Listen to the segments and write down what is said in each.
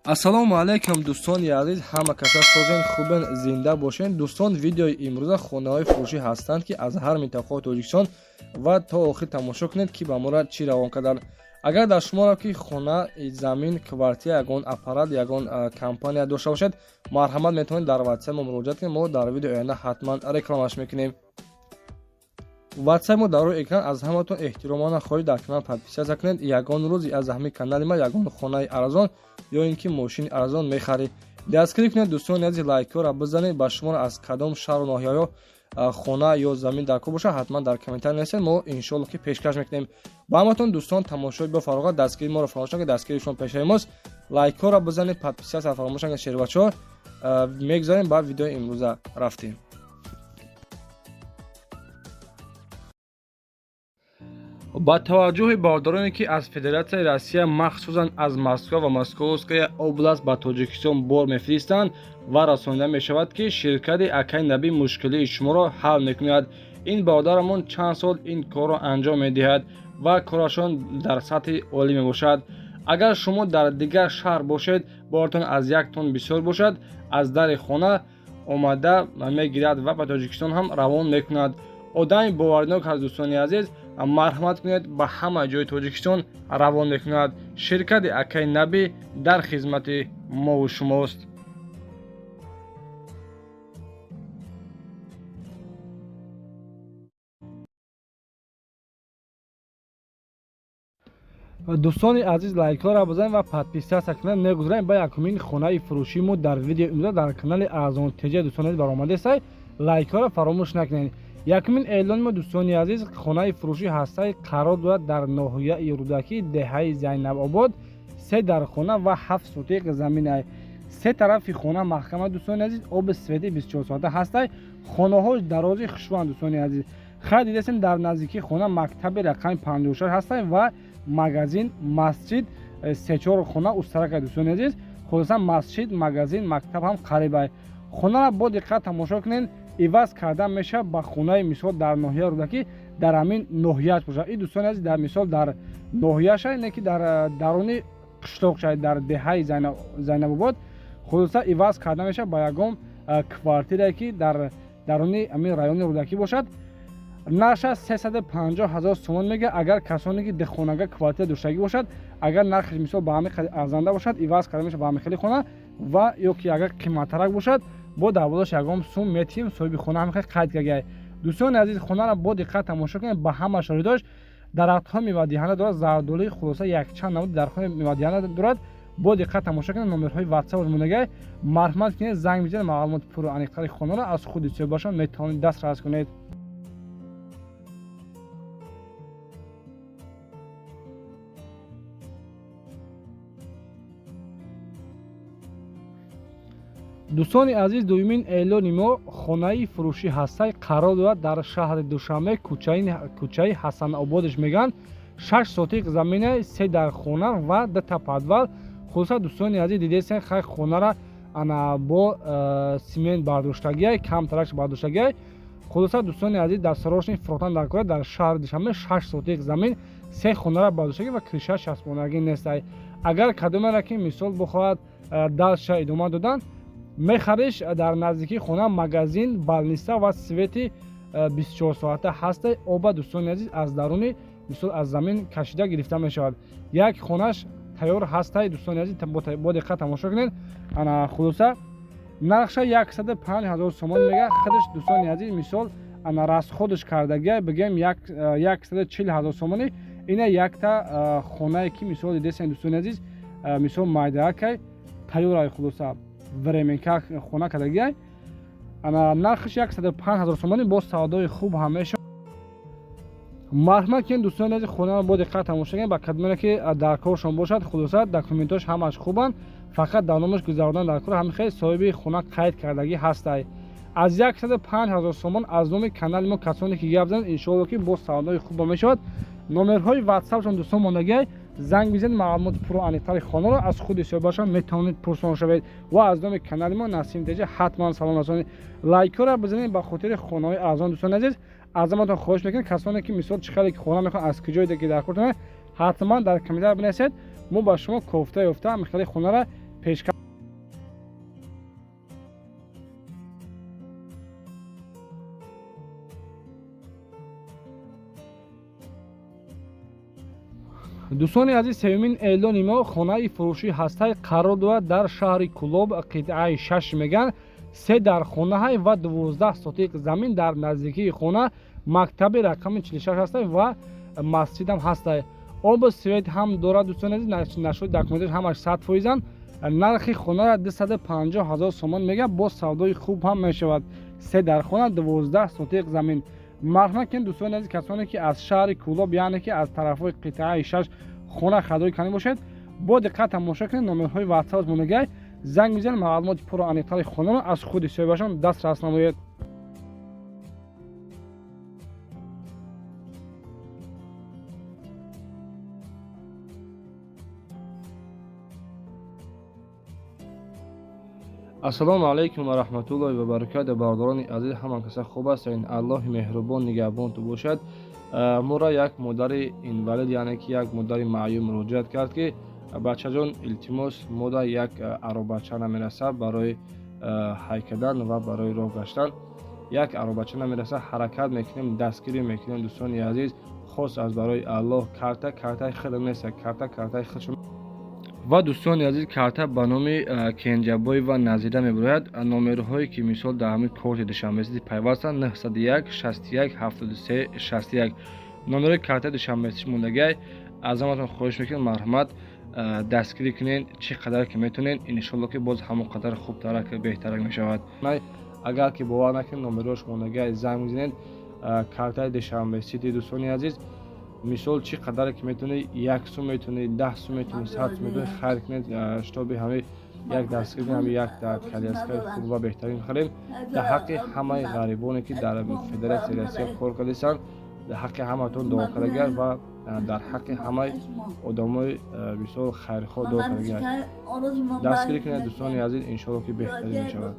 ассалому алайкум дӯстони азиз, ҳама каса созен хубен, зинда бошен. дӯстон, видеои имрӯза хонаҳои фурӯшӣ ҳастанд ки аз ҳар минтақаҳои Тоҷикистон ва то охир тамошо кунед ки ба моро чӣ равон карданд. агар дар шуморо ки хона, замин, квартира, ягон аппарат, ягон компания дошта бошед, марҳамат метавонед дар ватсап мо муроҷиат кунед. мо дар видеои оянда ҳатман рекламаш мекунем. ватсап мо дар рӯи экран. аз ҳаматон эҳтиромона хоҳиш дар канал подписатсия кунед. ягон рӯзи аз ҳамин канали ма ягон хонаи арзон ё ин ки мошини арзон мехаред, дастгирӣ кунед. дӯстони азиз, лайкҳоро бизанед. ба шуморо аз кадом шаҳру ноҳияҳо хона ё замин дар кор бошад, ҳатман дар комментар нависед. мо иншоалло ки пешкаш мекунем. ба ҳаматон дӯстон, тамошои бафароғат, дастгирии моро фаромӯш накунед. дастгирии шумо пешаи мост. лайкҳоро бизанед, подписатсия фаромӯш накунед. шербачаҳо мегзарем ба видеои имрӯза рафтем. با توجه به آدرانی که از فدراسیون روسیه مخصوصا از مسکو و مسکووسکای اوبلاست به تاجیکستان بار میفرستند و رسانیده می شود که شرکت اکای نبی مشکلی شما را حل میکند. این برادرمان چند سال این کار را انجام میدهد و کارشان در سطح عالی می باشد. اگر شما در دیگر شهر باشید، بارتان از یک تن بسیار باشد، از در خانه آمده میگیرد و به تاجیکستان هم روان میکند. آدم باورناک از دوستان عزیز، مرحمت کنید، به همه جای تاجیکستان روان میکند. شرکت اکای نبی در خدمت ما و شماست. دوستان عزیز، لایک ها را بزنید و подписаться کنید. نگذاریم به یکمین خانه فروشی ما در ویدیو امروز در کانال ارزان تجاری دوستان عزیز برآمده است. لایک ها را فراموش نکنید. یکمین اعلان ما دوستان عزیز، خانه فروشی هسته قرار دارد در ناحیه رودکی دهه زینب آباد. 3 در خانه و 7 سوتیق زمین است. 3 طرف خانه محکم دوستان عزیز، آب سفید 24 ساعته هست. خانه ها درازی خشوند دوستان عزیز. خیلی دیدین در نزدیکی خانه مکتب رقم 56 هست و مغازین، مسجد، 3-4 خانه مشترک دوستان عزیز. خصوصا مسجد، مغازین، مکتب هم قریب است. خانه را با دقت تماشا کنید. عوض کرده میشه با خانه مثال در ناحیه رودکی در همین ناحیه‌اش باشه. این دوستان عزیز در مثال در ناحیه‌اش نه که در درون قشتاق شاید در دهه زینب آباد خصوصا عوض کرده میشه با یگام کوارتیری که در درون همین رایون رودکی باشد. نرخش 350,000 تومان میگه. اگر کسانی که دهخانگاه کوارتیر داشتگی باشد، اگر نرخش مثال با همین خیلی ارزنده باشد، عوض کرده میشه با همین خیلی خانه و یا که اگر قیمت‌ترک باشد با دولتش یگام سوم میتیم صاحب خونه هم خیلی قید کرده. دوستان عزیز، خونه را با دقت تماشا کنید. با همه شرایطش درخت‌ها میوه‌دهنده دارد، زردالوی خلاصه یک چند نمود درخت‌ها میوه‌دهنده دارد. با دقت تماشا کنید. نمرهای واتساپ مونگه مرحمت کنید، زنگ بزنید، معلومات پرو انیق‌تر خونه را از خود چه باشن میتونید دسترس کنید. دوستان عزیز، دومین اعلان ما خانه فروشی هسته قرار دارد در شهر دوشنبه، کوچه حسن آبادش میگن. 6 سوتیق زمینه، 3 در خانه و 2 تا پادوال. خصوصا دوستان عزیز دیدین خیلی خانه را انا با سیمنت برداشتگی، کم ترکش برداشتگی. خصوصا دوستان عزیز در سراشن فروختن در کار در شهر دوشنبه 6 سوتیق زمین، 3 خانه را برداشتگی و کریشه چسبانگی نیست. اگر کدوم را که مثال بخواهد دلش ادامه دادن، میخریش در نزدیکی خانه مغازین، بالنیستا و سویتی 24 ساعته هست. آب دوستان عزیز از درونی مثل از زمین کشیده گرفته می شود. یک خانهش تیار هست دوستان عزیز، با دقت تماشا کنید. انا خلاصه نرخش 105,000 تومان میگه. خودش دوستان عزیز مثال انا راست خودش کردگی بگیم 140,000 تومانی. اینه یک تا خانه کی مثال دیدین دوستان عزیز، مثال مایده که تیار خلاصه временка خونه کردگی. انا نرخش 105,000 تومانی با سودای خوب همیشه. مرحمت کنید دوستان عزیز، خونه را با دقت تماشا کنید. با کدومی که در کارشون باشد خلاصه دکومنتاش همش خوبن، فقط در نامش گذاردن در کار همین خیلی صاحب خونه قید کردگی هست. از 105,000 تومان از نام کانال ما کسانی که گپ زدن ان شاء الله که با سودای خوب میشود. نمرهای واتساپ شون دوستان ماندگی زنگ بزنید، معلومات پرو انیق‌تر خانه را از خود حساب باشن میتونید پرسان شوید. و از نام کانال ما نسیم تجاری حتما سلام رسانید. لایک را بزنید به خاطر خانه‌های ارزان. دوستان عزیز، از ما خواهش میکنم کسانی که مثلا چقدر خانه میخوان از کجای دیگه در کارتون حتما در کامنت بنویسید. ما با شما کوفته یافته میخوای خونه را پیشکش. دوستانی عزیز، سومین اعلان ما خانه فروشی هسته قرار دارد در شهر کلوب قطعه 6 میگن 3 در خانه و 12 سوتیق زمین در نزدیکی خانه مکتب رقم 46 هسته و مسجد هم هسته. آب سوئد هم دارد دوستان عزیز، نشد دکومنتش همش 100%. نرخ خانه را 250,000 سومان میگه، با سودای خوب هم میشود. 3 در خانه 12 سوتیق زمین. مرحمت کن دوستان عزیز، کسانی که از شهر کلوب یعنی که از طرفای قطعه 6 خانه خریداری کنید باشد، با دقت تماشا کنید. نمرهای واتساپ مونگای زنگ میزنید، معلومات پر و انیق‌تر خانه را از خود صاحبشان دسترس نمایید. السلام علیکم و رحمت الله و برکاته. برادران عزیز، همان کسا خوب هستین؟ الله مهربان نگهبان تو باشد. ما را یک مادر اینوالید یعنی که یک مادر معیوم مراجعت کرد که بچه جان التماس ما را یک عروبچه نمیرسه برای حیکدن و برای راه گشتن. یک عروبچه نمیرسه، حرکت میکنیم، دستگیری میکنیم. دوستان عزیز، خاص از برای الله کارت خود نیست، کارت خودشون. و دوستان عزیز، کارت به نام کنجبای و نزیده میبراید. نمرهایی که مثال در همین کارت دوشنبه‌ستی پیوستن 901 61 73 61. نمره کارت دوشنبه‌ستی موندگی. از همتون خواهش میکنم مرحمت دستگیری کنین چقدر که میتونین، ان شاء الله که باز همون قدر خوبتر که بهتر میشود. اگر که باور نکنین نمرهاش موندگی زنگ میزنید. کارت دوشنبه‌ستی دوستان عزیز مثال چی قدر که میتونی 1 سو میتونی 10 سو میتونی 100 سو میتونی خرج کنید. شتابی همه یک دستگیر هم یک در کلیسکای خوب و بهترین خریم در حق همه غریبانی که در فدراسیون روسیه کار کردن، در حق همتون دعا کنگر و در حق همه آدمای بسیار خیرخواه دعا کنگر. دستگیری کنید دوستان عزیز، ان شاء الله که بهترین میشود.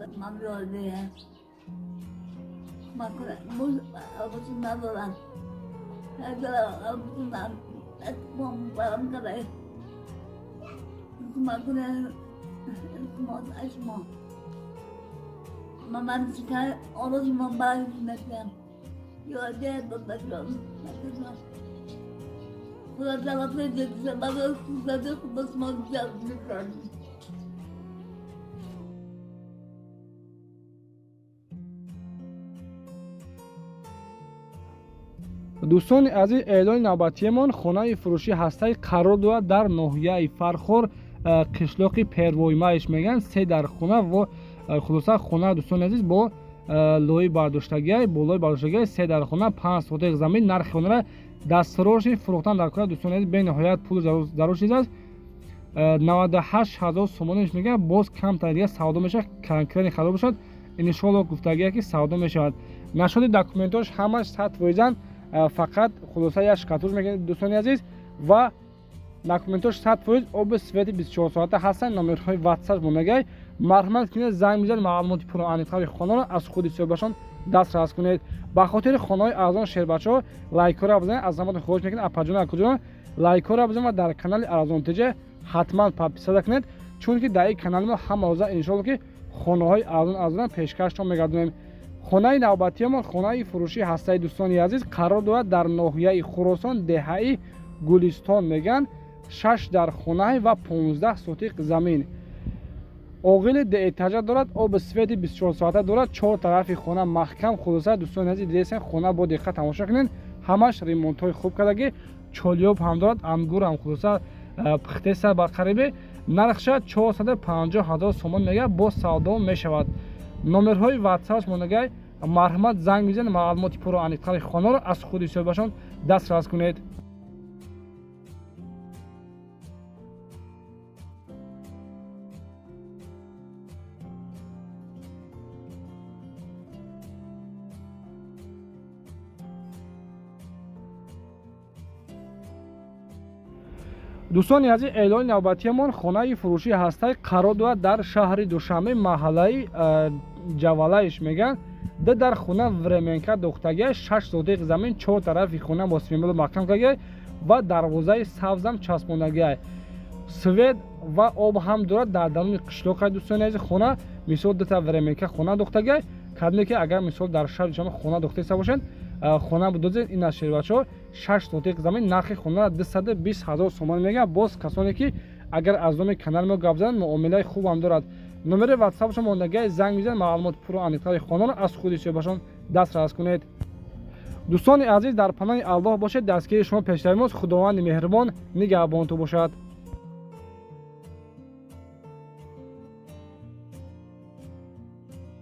دوستان عزیز، اعلان نوبتیمان خانه فروشی هسته قرار دارد در ناحیه فرخور قشلاق پیروایمایش میگن 3 در خانه و خلاصه خانه دوستان عزیز با لوی برداشتگی بالای برداشتگی 3 در خانه 5 سوتیق زمین. نرخ خانه را دستفروش فروختن در کار دوستان عزیز به نهایت پول ضرور چیز است. 98,000 سومانش میگه، باز کم تر دیگه سودا میشه، کنکرین خراب شد. ان شاء الله گفتگی که سودا میشود. نشد دکومنتاش همش 100%. فقط خلاصه یک شکاتور میگن دوستان عزیز و دکومنتاش 100% آب سوئد 24 ساعته هستن. نمرهای واتساپ مونگای مرحمت کنید زنگ میزنید، معلومات پر و انیق‌تر خانه را از خود صاحبشان دسترس کنید. به خاطر خانه های ارزان شهر بچه‌ها لایک را بزنید. از همتون خواهش میکنم اپاجون اکوجون لایک را بزنید و در کانال ارزان تجه حتما پاپیسا کنید، چون که در این کانال ما هم روزه ان شاء الله که خانه های ارزان پیشکش تا میگردونیم. خانه نوبتی ما خانه فروشی هسته دوستان عزیز قرار دارد در ناحیه خراسان دهه گلستان میگن 6 در خانه و 15 سوتیق زمین. اوغل ده اتجاه دارد، آب سوئد 24 ساعته دارد، 4 طرف خانه محکم. خلاصه دوستان عزیز دیدین خانه با دقت تماشا کنین، همش ریمونت های خوب کردگی، چالیوب هم دارد، انگور هم خلاصه پخته سر بر قریبه. نرخش 450,000 سومان میگه، با سودا میشود. نمرهای واتساپ مونگای مرحمت زنگ میزنید، معلومات پر و انیق‌تر خانه را از خود صاحبشان دسترس کنید. دوستان عزیز، اعلان نوبتیمان خانه فروشی هسته قرار دارد در شهر دوشنبه محله جوالایش میگن. در خانه ورمنکا دختگی 6 سوتیق زمین، 4 طرف خانه با سیمبل محکم کردگی و دروازه سبزم چسباندگی. свет ва об ҳам дорад. Дар даруни қишлоқи дӯстони азиз хона мисол дута временка хона дохтага кадме ки агар мисол дар шаҳри шумо хона дохтаиста бошед хона будозед ин аз шербачо 6 сотиқ замин нархи хона 220,000 сомон мега. боз касоне ки агар аз номи канал мо гап занад муомилаи хубам дорад. номери ватсапшон мондагиҳ занг мезанед маълумот пуру аниқтари хонаро аз худи сӯҳбашон дастрас кунед. дӯстони азиз дар паноҳи аллоҳ бошед. дастгири шумо пешрави мост. худованди меҳрубон нигаҳбонтон бошад.